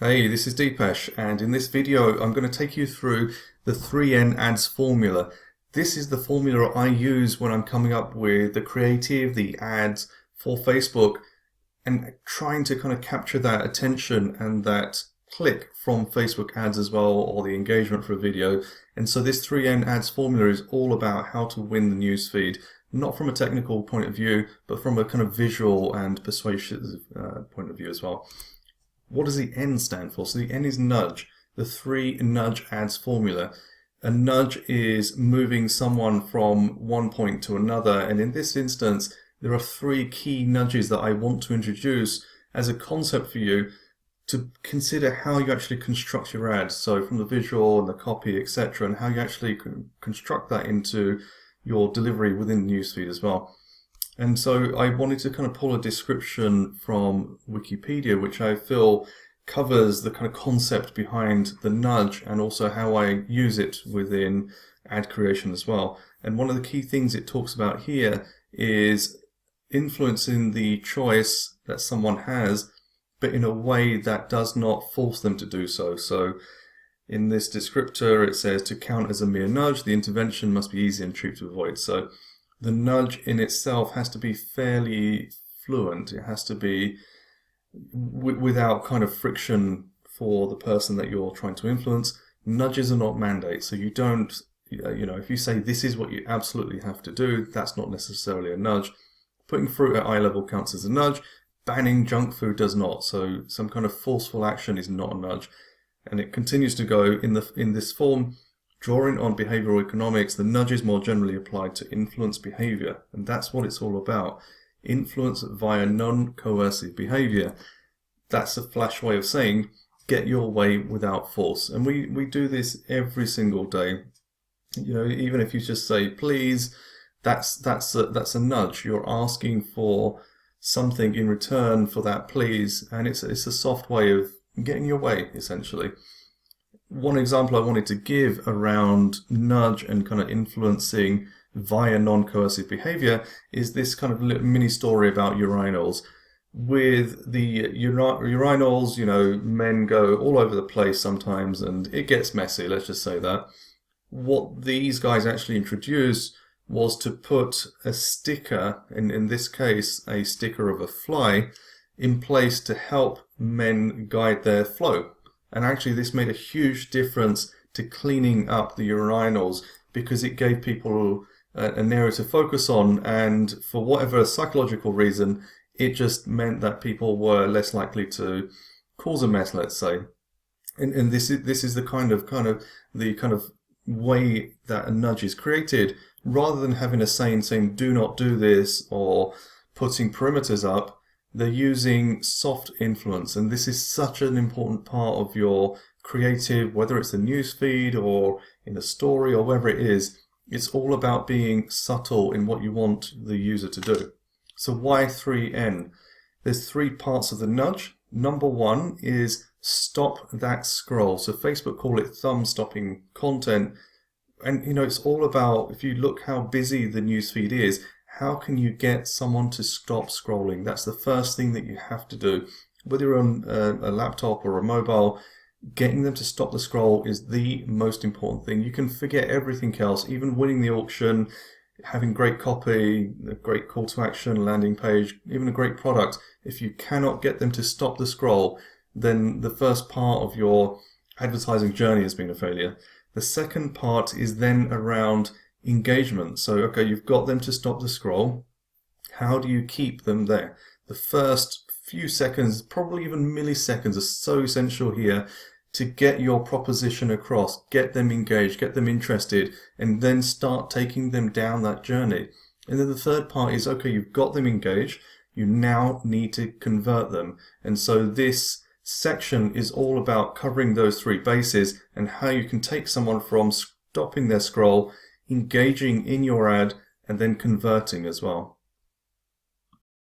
Hey, this is Deepesh, and in this video, I'm going to take you through the 3N ads formula. This is the formula I use when I'm coming up with the creative, the ads for Facebook, and trying to kind of capture that attention and that click from Facebook ads as well, or the engagement for a video. And so this 3N ads formula is all about how to win the newsfeed, not from a technical point of view, but from a kind of visual and persuasive point of view as well. What does the N stand for? So the N is nudge, the 3 nudge ads formula. A nudge is moving someone from one point to another, and in this instance, there are 3 key nudges that I want to introduce as a concept for you to consider how you actually construct your ads. So from the visual and the copy, etc., and how you actually construct that into your delivery within the newsfeed as well. And so I wanted to kind of pull a description from Wikipedia, which I feel covers the kind of concept behind the nudge and also how I use it within ad creation as well. And one of the key things it talks about here is influencing the choice that someone has, but in a way that does not force them to do so. So in this descriptor, it says to count as a mere nudge, the intervention must be easy and cheap to avoid. So the nudge in itself has to be fairly fluent. It has to be without kind of friction for the person that you're trying to influence. Nudges are not mandates, so you don't, if you say this is what you absolutely have to do, that's not necessarily a nudge. Putting fruit at eye level counts as a nudge. Banning junk food does not. So some kind of forceful action is not a nudge. And it continues to go in this form. Drawing on behavioral economics, the nudge is more generally applied to influence behavior, and that's what it's all about. Influence via non-coercive behavior. That's a flash way of saying get your way without force. And we do this every single day. Even if you just say please, that's a nudge. You're asking for something in return for that please, and it's a soft way of getting your way, essentially. One example I wanted to give around nudge and kind of influencing via non-coercive behavior is this kind of little mini story about urinals. With the urinals, men go all over the place sometimes and it gets messy, let's just say that. What these guys actually introduced was to put a sticker, in this case a sticker of a fly, in place to help men guide their flow. And actually this made a huge difference to cleaning up the urinals because it gave people an area to focus on, and for whatever psychological reason, it just meant that people were less likely to cause a mess, let's say. And this is the kind of way that a nudge is created, rather than having a saying do not do this or putting perimeters up. They're using soft influence, and this is such an important part of your creative, whether it's a newsfeed or in a story or wherever it is. It's all about being subtle in what you want the user to do. So why 3N? There's 3 parts of the nudge. Number 1 is stop that scroll. So Facebook call it thumb stopping content. And it's all about, if you look how busy the newsfeed is, how can you get someone to stop scrolling? That's the first thing that you have to do. Whether you're on a laptop or a mobile, getting them to stop the scroll is the most important thing. You can forget everything else, even winning the auction, having great copy, a great call to action, landing page, even a great product. If you cannot get them to stop the scroll, then the first part of your advertising journey has been a failure. The second part is then around engagement. So, okay, you've got them to stop the scroll. How do you keep them there? The first few seconds, probably even milliseconds, are so essential here to get your proposition across, get them engaged, get them interested, and then start taking them down that journey. And then the third part is, okay, you've got them engaged, you now need to convert them. And so this section is all about covering those 3 bases and how you can take someone from stopping their scroll, engaging in your ad, and then converting as well.